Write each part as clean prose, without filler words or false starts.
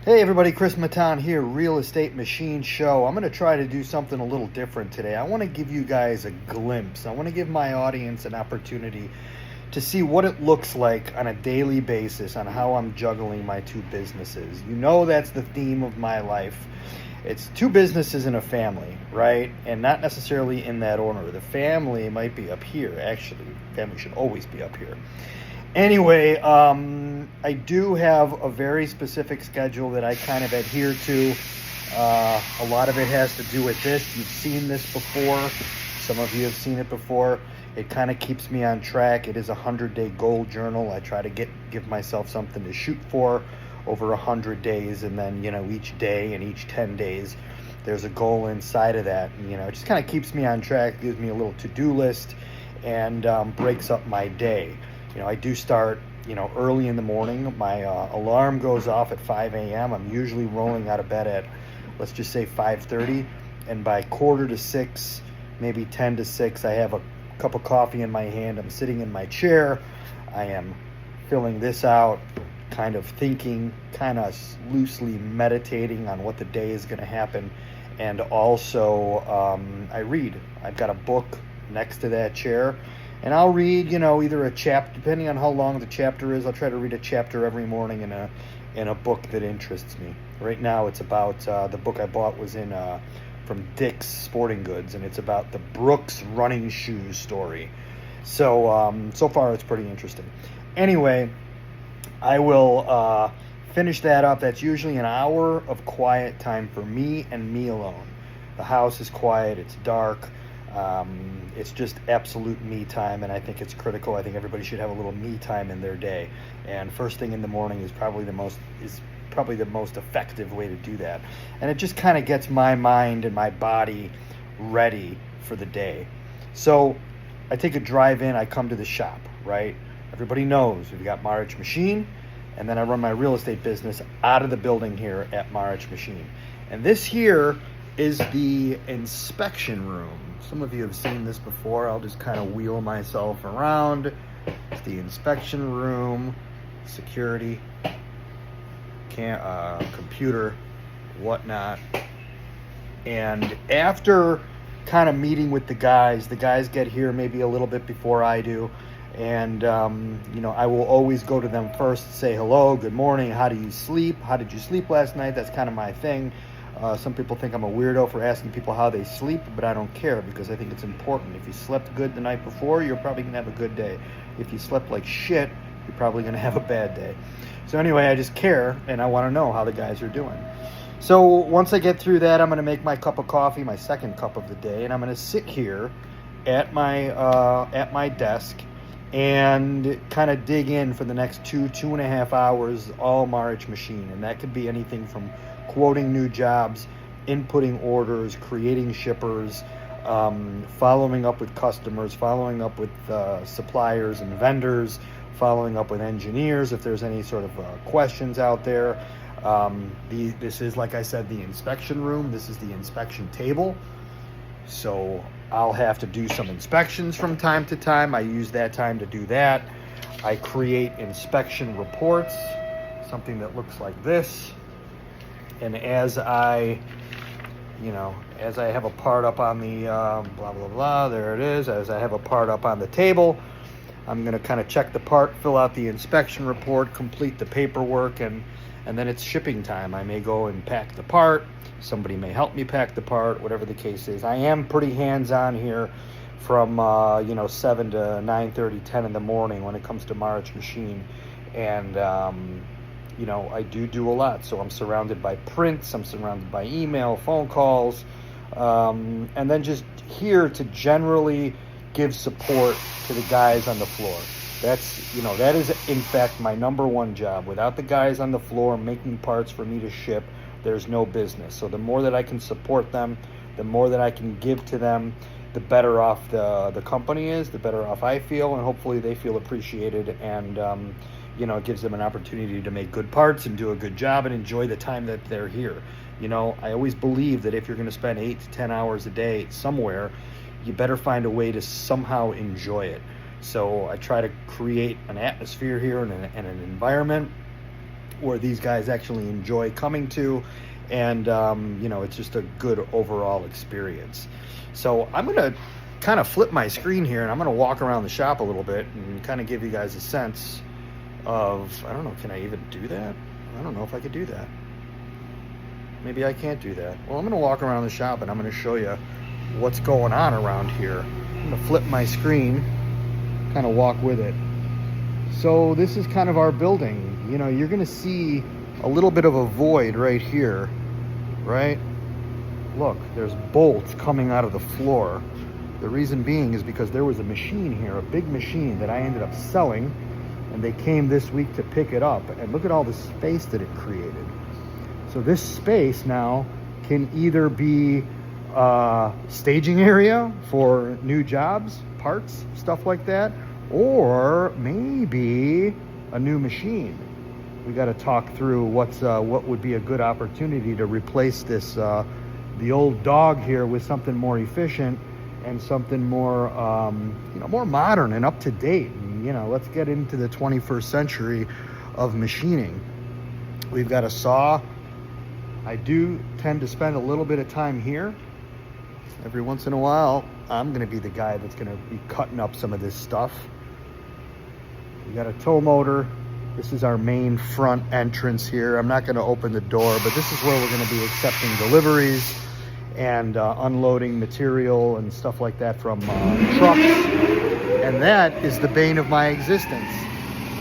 Hey everybody, Chris Matan here, Real Estate Machine Show. I'm going to try to do something a little different today. I want to give you guys a glimpse. I want to give my audience an opportunity to see what it looks like on a daily basis on how I'm juggling my two businesses. You know that's the theme of my life. It's two businesses and a family, right? And not necessarily in that order. The family might be up here, actually. Family should always be up here. Anyway, I do have a very specific schedule that I kind of adhere to. A lot of it has to do with this. You've seen this before. Some of you have seen it before. It kind of keeps me on track. It is a 100-day goal journal. I try to give myself something to shoot for over 100 days. And then, each day and each 10 days, there's a goal inside of that. And, it just kind of keeps me on track, gives me a little to-do list, and breaks up my day. I do start, early in the morning. My alarm goes off at 5 a.m. I'm usually rolling out of bed at, let's just say 5:30. And by 5:45, maybe 10 to 6, I have a cup of coffee in my hand. I'm sitting in my chair. I am filling this out, kind of thinking, kind of loosely meditating on what the day is going to happen. And also, I read. I've got a book next to that chair. And I'll read, either a chapter, depending on how long the chapter is. I'll try to read a chapter every morning in a book that interests me. Right now, it's about the book I bought was from Dick's Sporting Goods, and it's about the Brooks running shoes story. So so far, it's pretty interesting. Anyway, I will finish that up. That's usually an hour of quiet time for me and me alone. The house is quiet. It's dark. It's just absolute me time, and I think it's critical. I think everybody should have a little me time in their day, and first thing in the morning is probably the most effective way to do that. And it just kind of gets my mind and my body ready for the day. So I take a drive in, I come to the shop, right? Everybody knows we've got Marich Machine, and then I run my real estate business out of the building here at Marich Machine. And this here is the inspection room. Some of you have seen this before. I'll just kind of wheel myself around. It's the inspection room, security, computer, whatnot. And after kind of meeting with the guys get here maybe a little bit before I do. And, I will always go to them first, say hello, good morning, how do you sleep? How did you sleep last night? That's kind of my thing. Some people think I'm a weirdo for asking people how they sleep, but I don't care because I think it's important. If you slept good the night before, you're probably going to have a good day. If you slept like shit, you're probably going to have a bad day. So anyway, I just care, and I want to know how the guys are doing. So once I get through that, I'm going to make my cup of coffee, my second cup of the day, and I'm going to sit here at my desk and kind of dig in for the next 2.5 hours, all Marich Machine. And that could be anything from quoting new jobs, inputting orders, creating shippers, following up with customers, following up with suppliers and vendors, following up with engineers if there's any sort of questions out there. This is, like I said, the inspection room. This is the inspection table. So I'll have to do some inspections from time to time. I use that time to do that. I create inspection reports, something that looks like this. And as I have a part up on the blah, blah, blah, there it is. As I have a part up on the table, I'm going to kind of check the part, fill out the inspection report, complete the paperwork, and then it's shipping time. I may go and pack the part. Somebody may help me pack the part, whatever the case is. I am pretty hands-on here from 7 to 9:30, 10 in the morning when it comes to Marich Machine. And I do a lot. So I'm surrounded by prints, I'm surrounded by email, phone calls, and then just here to generally give support to the guys on the floor. That is in fact my number one job. Without the guys on the floor making parts for me to ship, there's no business. So the more that I can support them, the more that I can give to them, the better off the company is, the better off I feel, and hopefully they feel appreciated, and it gives them an opportunity to make good parts and do a good job and enjoy the time that they're here. I always believe that if you're going to spend 8 to 10 hours a day somewhere, you better find a way to somehow enjoy it. So I try to create an atmosphere here and an environment where these guys actually enjoy coming to, and it's just a good overall experience. So I'm going to kind of flip my screen here, and I'm going to walk around the shop a little bit and kind of give you guys a sense of, I don't know, can I even do that? I don't know if I could do that. Maybe I can't do that. Well, I'm going to walk around the shop and I'm going to show you what's going on around here. I'm going to flip my screen, kind of walk with it. So this is kind of our building. You're going to see a little bit of a void right here, right? Look, there's bolts coming out of the floor. The reason being is because there was a machine here, a big machine that I ended up selling, and they came this week to pick it up. And look at all the space that it created. So this space now can either be a staging area for new jobs, parts, stuff like that, or maybe a new machine. We got to talk through what would be a good opportunity to replace this the old dog here with something more efficient and something more more modern and up to date. And, let's get into the 21st century of machining. We've got a saw. I do tend to spend a little bit of time here. Every once in a while, I'm going to be the guy that's going to be cutting up some of this stuff. We got a tow motor. This is our main front entrance here. I'm not going to open the door, but this is where we're going to be accepting deliveries and unloading material and stuff like that from trucks. And that is the bane of my existence.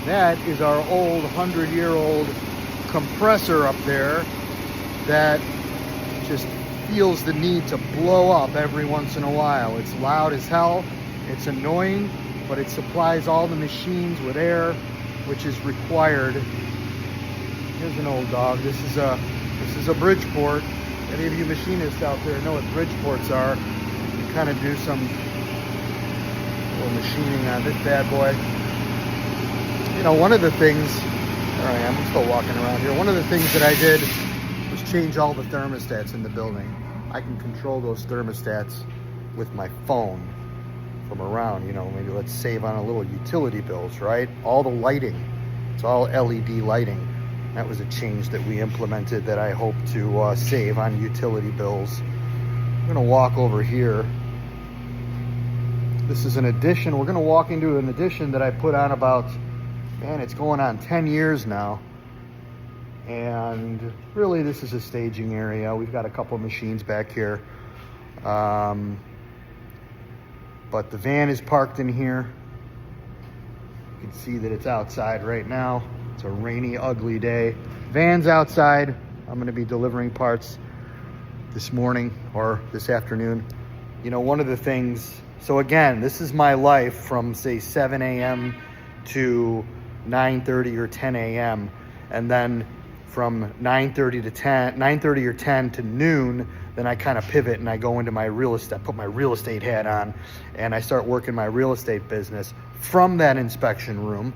That is our old 100-year-old compressor up there that just feels the need to blow up every once in a while. It's loud as hell. It's annoying, but it supplies all the machines with air, which is required. Here's an old dog. This is a Bridgeport. Any of you machinists out there know what Bridgeports are. You kind of do some little machining on this bad boy. One of the things, there I am, I'm still walking around here. One of the things that I did was change all the thermostats in the building. I can control those thermostats with my phone from around. Maybe let's save on a little utility bills, right? All the lighting, it's all LED lighting. That was a change that we implemented that I hope to save on utility bills. I'm gonna walk over here. This is an addition. We're gonna walk into an addition that I put on about, it's going on 10 years now. And really this is a staging area. We've got a couple machines back here. But the van is parked in here. You can see that it's outside right now. It's a rainy, ugly day. Van's outside. I'm gonna be delivering parts this morning or this afternoon. One of the things, so again, this is my life from say 7 a.m. to 9:30 or 10 a.m. And then from 9:30 or 10 to noon, then I kind of pivot and I go into my real estate, I put my real estate hat on and I start working my real estate business from that inspection room.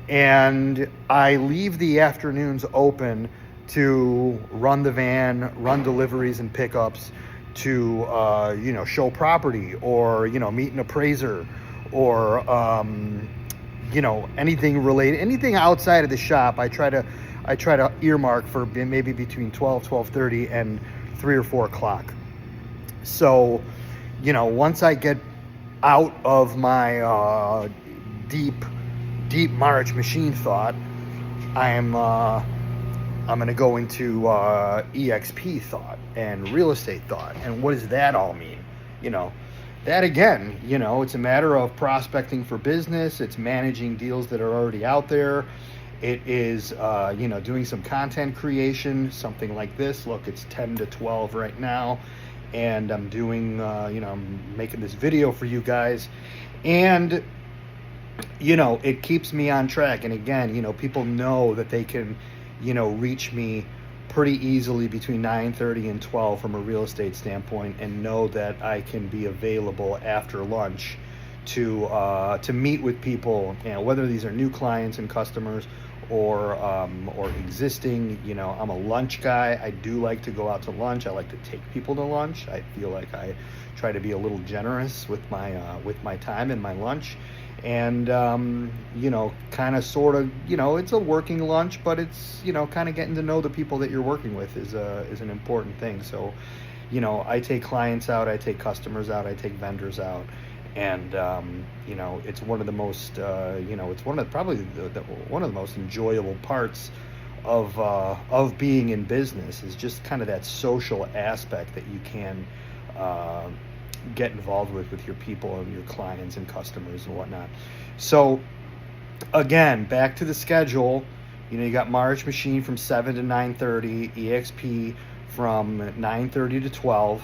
And I leave the afternoons open to run the van, run deliveries and pickups, to show property or meet an appraiser or anything related, anything outside of the shop. I try to earmark for maybe between 12:30 and 3 or 4 o'clock. So once I get out of my deep March machine thought, I'm going to go into EXP thought and real estate thought. And what does that all mean? That again, it's a matter of prospecting for business. It's managing deals that are already out there. It is, doing some content creation, something like this. Look, it's 10 to 12 right now. And I'm doing, I'm making this video for you guys. And it keeps me on track. And again, people know that they can, reach me pretty easily between 9:30 and 12 from a real estate standpoint, and know that I can be available after lunch to meet with people, whether these are new clients and customers or existing. You know, I'm a lunch guy. I do like to go out to lunch. I like to take people to lunch. I feel like I try to be a little generous with my time and my lunch. And you know, kind of sort of, you know, it's a working lunch, but it's, you know, kind of getting to know the people that you're working with is an important thing. So, you know, I take clients out, I take customers out, I take vendors out, and you know, it's one of the most you know, it's one of probably one of the most enjoyable parts of being in business, is just kind of that social aspect that you can get involved with your people and your clients and customers and whatnot. So again, back to the schedule. You know, you got March Machine from 7 to 9:30, EXP from 9:30 to 12.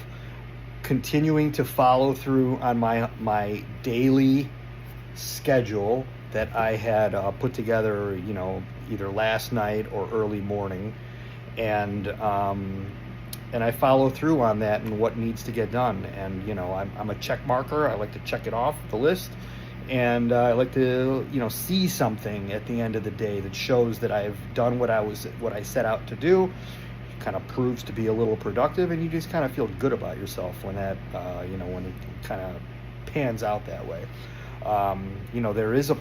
Continuing to follow through on my daily schedule that I had put together, you know, either last night or early morning, and I follow through on that and what needs to get done. And, you know, I'm a check marker. I like to check it off the list, and I like to, you know, see something at the end of the day that shows that I've done what I set out to do. Kind of proves to be a little productive, and you just kind of feel good about yourself when that you know, when it kind of pans out that way. You know, there is a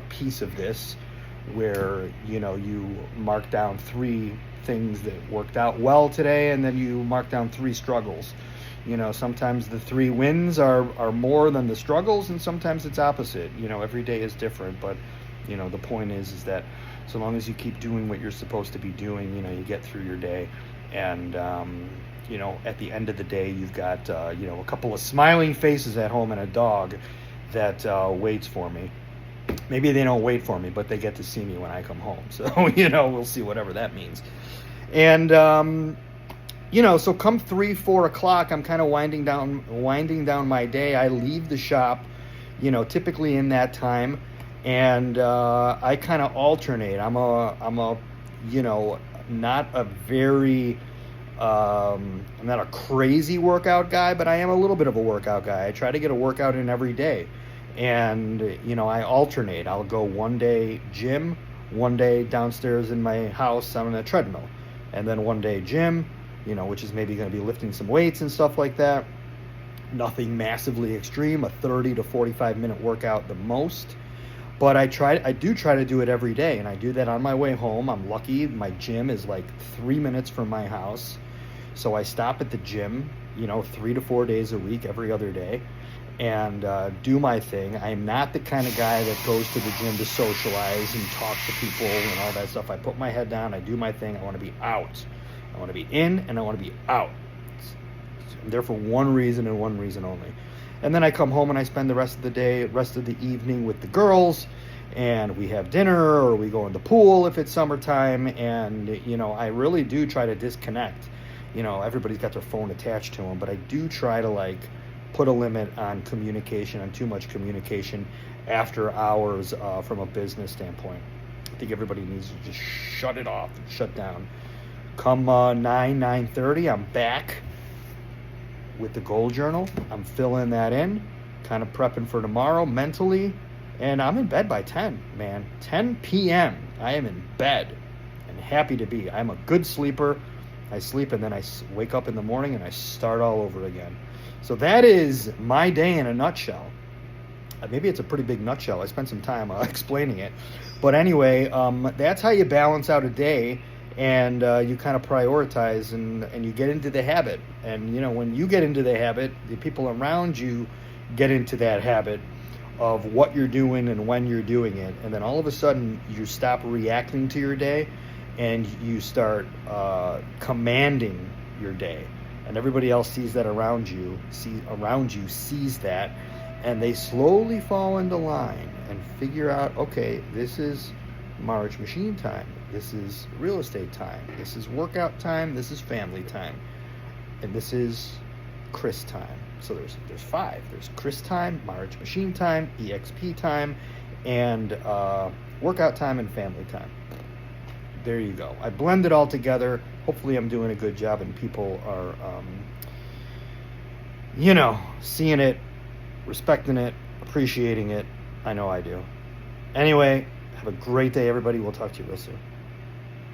piece of this where, you know, you mark down 3 things that worked out well today, and then you mark down 3 struggles. You know, sometimes the 3 wins are more than the struggles, and sometimes it's opposite. You know, every day is different, but, you know, the point is that so long as you keep doing what you're supposed to be doing, you know, you get through your day. And you know, at the end of the day, you've got you know, a couple of smiling faces at home and a dog that waits for me. Maybe they don't wait for me, but they get to see me when I come home. So, you know, we'll see, whatever that means. And you know, so come 3-4 o'clock, I'm kind of winding down my day. I leave the shop, you know, typically in that time, and I kind of alternate. I'm a you know, not a very I'm not a crazy workout guy, but I am a little bit of a workout guy. I try to get a workout in every day, and, you know, I alternate. I'll go one day gym, one day downstairs in my house on a treadmill, and then one day gym, you know, which is maybe going to be lifting some weights and stuff like that. Nothing massively extreme, a 30 to 45 minute workout the most. But I do try to do it every day, and I do that on my way home. I'm lucky, my gym is like 3 minutes from my house. So I stop at the gym, you know, 3 to 4 days a week, every other day, and do my thing. I'm not the kind of guy that goes to the gym to socialize and talk to people and all that stuff. I put my head down, I do my thing. I want to be out. I want to be in, and I want to be out. I'm there for one reason and one reason only. And then I come home and I spend the rest of the evening with the girls, and we have dinner, or we go in the pool if it's summertime. And, you know, I really do try to disconnect. You know, everybody's got their phone attached to them, but I do try to, like, put a limit on communication, on too much communication after hours from a business standpoint. I think everybody needs to just shut it off and shut down. Come 9:30, I'm back with the goal journal. I'm filling that in, kind of prepping for tomorrow mentally, and I'm in bed by 10, man. 10 p.m. I am in bed and happy to be. I'm a good sleeper. I sleep, and then I wake up in the morning and I start all over again. So that is my day in a nutshell. Maybe it's a pretty big nutshell. I spent some time explaining it. But anyway, that's how you balance out a day. And you kind of prioritize, and you get into the habit. And, you know, when you get into the habit, the people around you get into that habit of what you're doing and when you're doing it. And then all of a sudden you stop reacting to your day, and you start commanding your day. And everybody else sees that around you, sees that, and they slowly fall into line and figure out, okay, this is March Machine time. This is real estate time. This is workout time. This is family time. And this is Chris time. So there's 5. There's Chris time, March Machine time, EXP time, and workout time and family time. There you go. I blend it all together. Hopefully I'm doing a good job, and people are, you know, seeing it, respecting it, appreciating it. I know I do. Anyway, Have a great day, everybody. We'll talk to you real soon.